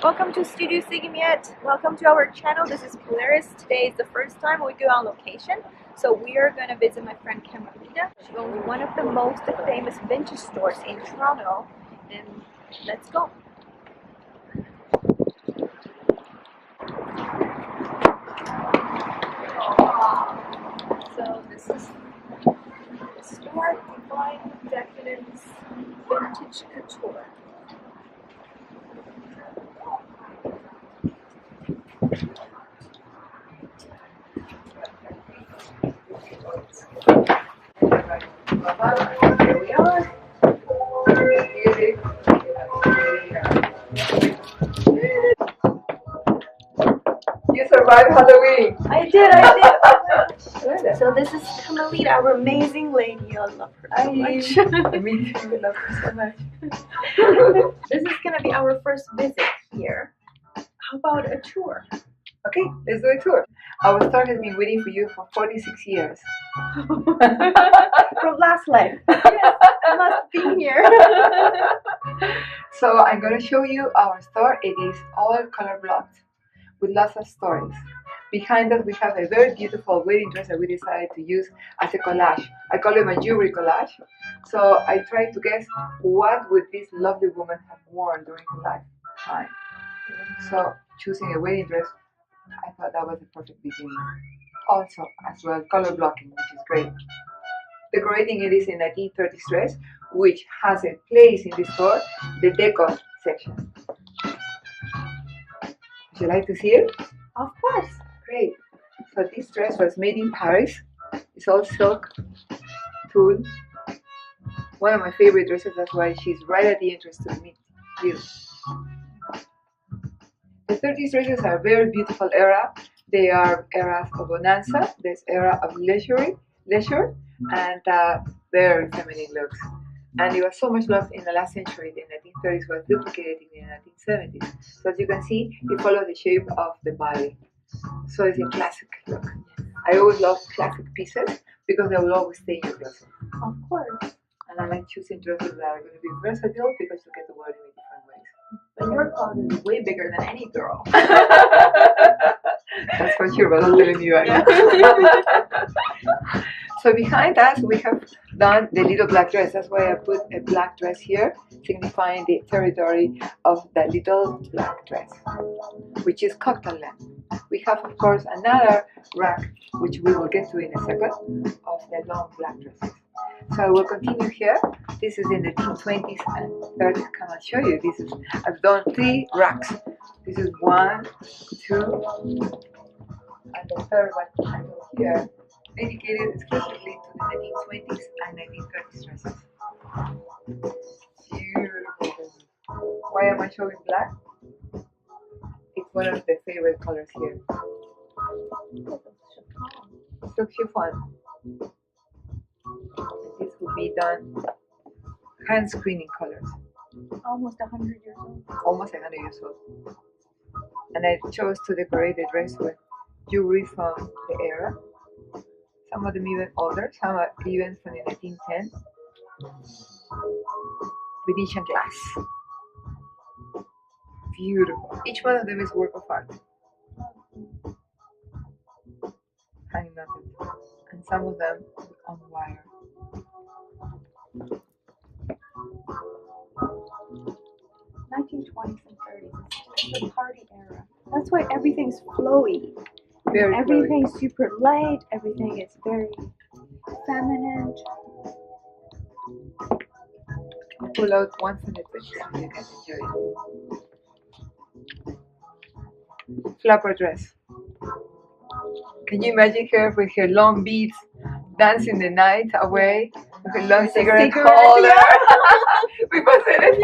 Welcome to Studio Sigmaet. Welcome to our channel. This is Polaris. Today is the first time we go on location. So we are going to visit my friend Carmelita. She owns one of the most famous vintage stores in Toronto. And let's go. So this is the store, Divine Decadence Vintage Couture. Here we are. You survived Halloween. I did. So this is Carmelita, our amazing lady. I love her so much. Me too. Love her so much. This is gonna be our first visit here. How about a tour? Okay, let's do a tour. Our store has been waiting for you for 46 years. From last life. Yes, I must be here. So I'm going to show you our store. It is all color blocked with lots of stories. Behind us we have a very beautiful wedding dress that we decided to use as a collage. I call it my jewelry collage. So I tried to guess what would this lovely woman have worn during her lifetime. So choosing a wedding dress, I thought that was the perfect beginning. Also, as well, color blocking, which is great. Decorating it is a 1930s dress, which has a place in the store, the deco section. Would you like to see it? Of course. Great. So this dress was made in Paris. It's all silk, tulle. One of my favorite dresses, that's why she's right at the entrance to meet you. The 30s dresses are a very beautiful era. They are eras of bonanza, this era of leisure, and very feminine looks. And it was so much loved in the last century. The 1930s was duplicated in the 1970s. So as you can see, it follows the shape of the body. So it's a classic look. I always love classic pieces because they will always stay in your closet. Of course. And I like choosing dresses that are going to be versatile because you get to wear them in different ways. But your closet is way bigger than any girl. That's for sure, but I'm telling you right. So behind us we have done the little black dress. That's why I put a black dress here, signifying the territory of the little black dress, which is cocktail length. We have, of course, another rack, which we will get to in a second, of the long black dresses. So I will continue here. This is in the 1920s and 30s. Come and show you. I've done 3 racks. This is 1, 2, and the third one here, dedicated exclusively to the 1920s and 1930s dresses. Beautiful. Why am I showing black? It's one of the favorite colors here. Silk chiffon. This will be done hand screening colors. Almost 100 years old. Almost 100 years old. And I chose to decorate the dress with jewelry from the era. Some of them even older, some are even from the 1910s. Venetian glass. Beautiful. Each one of them is work of art. Hand knotted. And some of them on wire. '20s and 30s. It's a party era. That's why everything's flowy. Very Everything's flowy. super light. Everything is very feminine. I'll pull out one from the picture so you can enjoy it. Flapper dress. Can you imagine her with her long beads dancing the night away with her long cigarette holder? We must say it.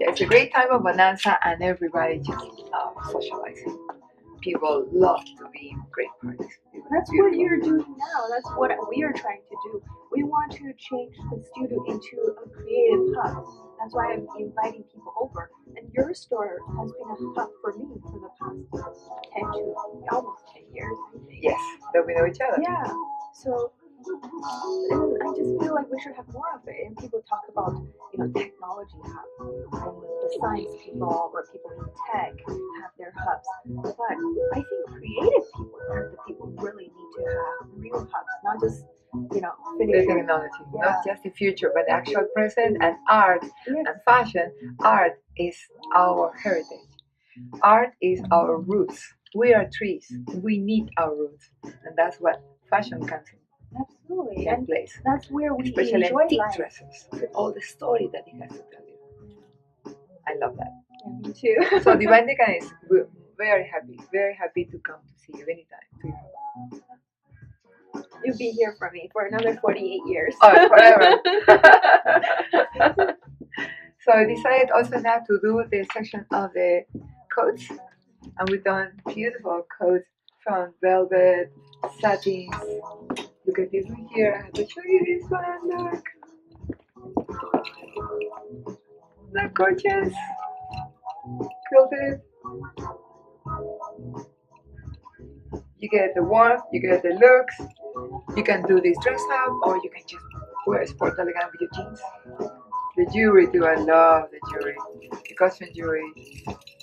Yeah, it's a great time of bonanza and everybody just loves socializing. People love to be in great parties. That's what you're doing now. That's what we are trying to do. We want to change the studio into a creative hub. That's why I'm inviting people over. And your store has been a hub for me for the past 10 to almost 10 years, I think. Yes, that we know each other. Yeah. So And I just feel like we should have more of it. And people talk about, technology hub, and the science people or people in tech have their hubs. But I think creative people are the people who really need to have real hubs, not just, The technology, not just the future, but the actual present. And art and fashion. Art is our heritage. Art is our roots. We are trees. We need our roots, and that's what fashion comes in. Absolutely. That And place, that's where we especially enjoy antique life. dresses, with all the story that it has to tell you. I love that. Yeah, me too. So Divine Decadence, we're very happy to come to see you anytime. To you. You'll be here for me for another 48 years. Oh, forever. So I decided also now to do the section of the coats, and we've done beautiful coats from velvet, satins. Look at this one here. I have to show you this one. Look. They're gorgeous. Quilted. You get the warmth, you get the looks. You can do this dress up, or you can just wear sport elegant with your jeans. The jewelry too, I love the jewelry. The costume jewelry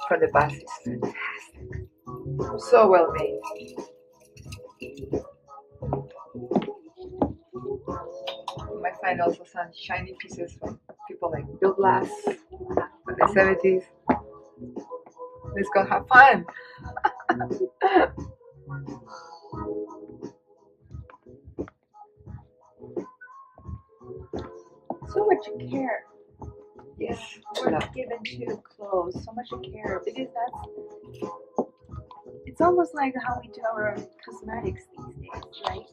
from the past is fantastic. So well made. You might find also some shiny pieces from people like Bill Blass from the 70s. Let's go have fun. So much care. Yes, We're love. given to clothes, so much care, because it's almost like how we do our cosmetics these days, right?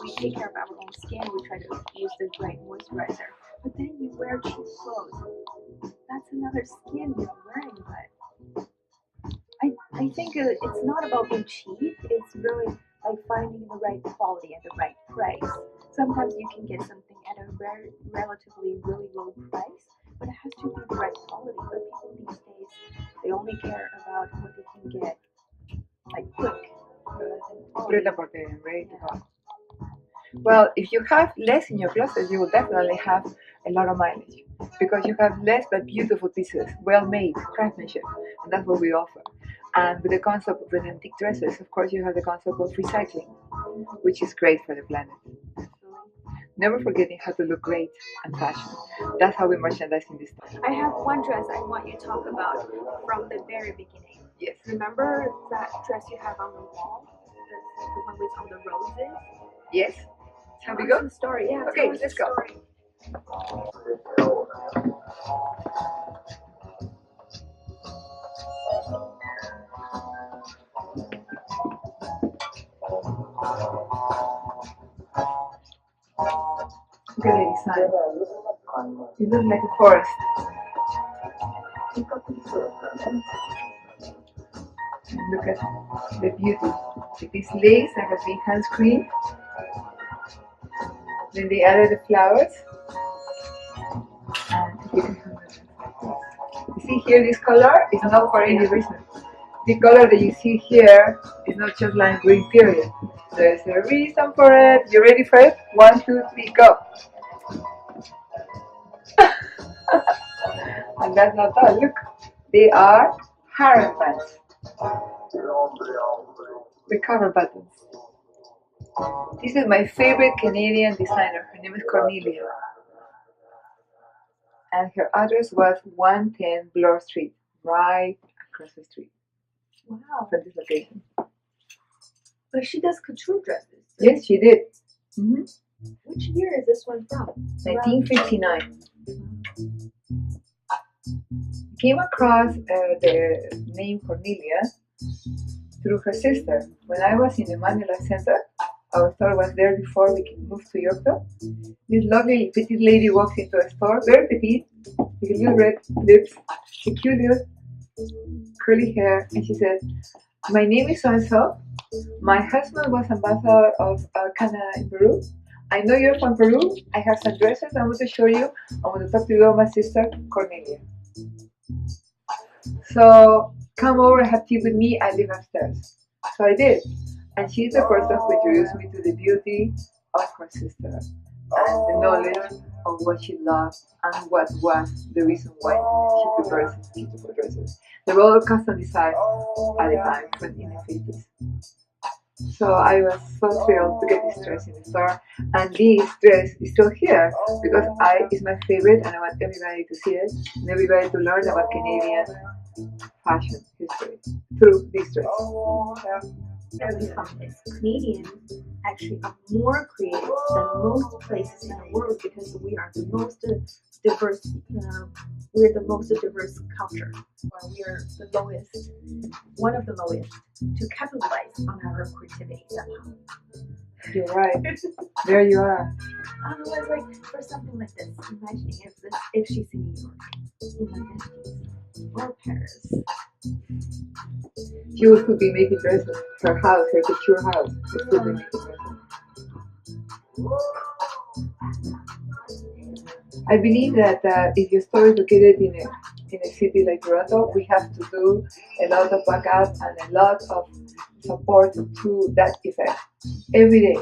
We take care of our own skin, we try to use the right moisturizer, but then you wear cheap clothes. That's another skin you're wearing, but I think it's not about being cheap, it's really like finding the right quality at the right price. Sometimes you can get something at a relatively really low price, but it has to be the right quality. But people these days, they only care about what they can get, like quick, rather than quality. Well, if you have less in your closet, you will definitely have a lot of mileage, because you have less but beautiful pieces, well made, craftsmanship, and that's what we offer. And with the concept of the antique dresses, of course, you have the concept of recycling, which is great for the planet. Never forgetting how to look great and fashion. That's how we merchandise in this time. I have one dress I want you to talk about from the very beginning. Yes. Remember that dress you have on the wall? The one with all the roses? Yes. Shall we go? The story, yeah. Okay, let's go. Look at the design. It looks like a forest. And look at the beauty. With this lace that has been hand screened. Then they added the flowers. And you see here, this color is not for any reason. The color that you see here is not just lime green, period. There's a reason for it. You ready for it? 1, 2, 3, go. And that's not all. Look, they are harem bands with cover buttons. This is my favorite Canadian designer. Her name is Cornelia. And her address was 110 Bloor Street, right across the street. Wow. From this location. But she does couture dresses. Yes, she did. Which year is this one from? 1959. Came across the name Cornelia through her sister. When I was in the Manila Center, our store was there before we moved to Yorkville. This lovely petite lady walks into a store, very petite, with little red lips, peculiar curly hair, and she says, "My name is so-and-so. My husband was ambassador of Canada in Peru. I know you're from Peru. I have some dresses I want to show you. I want to talk to you about my sister, Cornelia. So come over and have tea with me. I live upstairs." So I did. And she's the person who introduced me to the beauty Oscar's sister, and the knowledge of what she loved and what was the reason why she prepared such beautiful dresses. They were all custom designed at the time, but in the 50s. So I was so thrilled to get this dress in the store, and this dress is still here because it's my favorite, and I want everybody to see it and everybody to learn about Canadian fashion history through this dress. We found this. Canadians actually are more creative than most places in the world because we are the most diverse. We're the most diverse culture. We are the lowest, one of the lowest, to capitalize on our creativity somehow. You're right. There you are. I was like, for something like this, imagining if she's in New York in the 50s or Paris. She would be making dresses. Her house, her couture house, she would be making dresses. I believe that if your store is located in a city like Toronto, we have to do a lot of backup and a lot of support to that effect every day,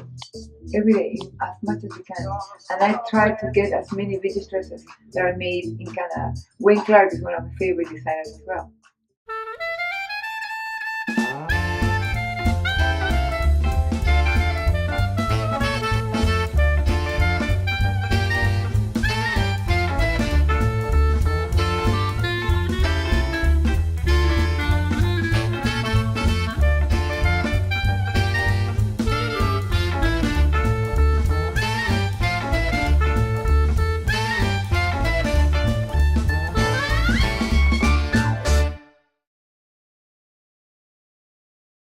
as much as we can. And I try to get as many vintage dresses that are made in Canada. Wayne Clark is one of my favorite designers as well.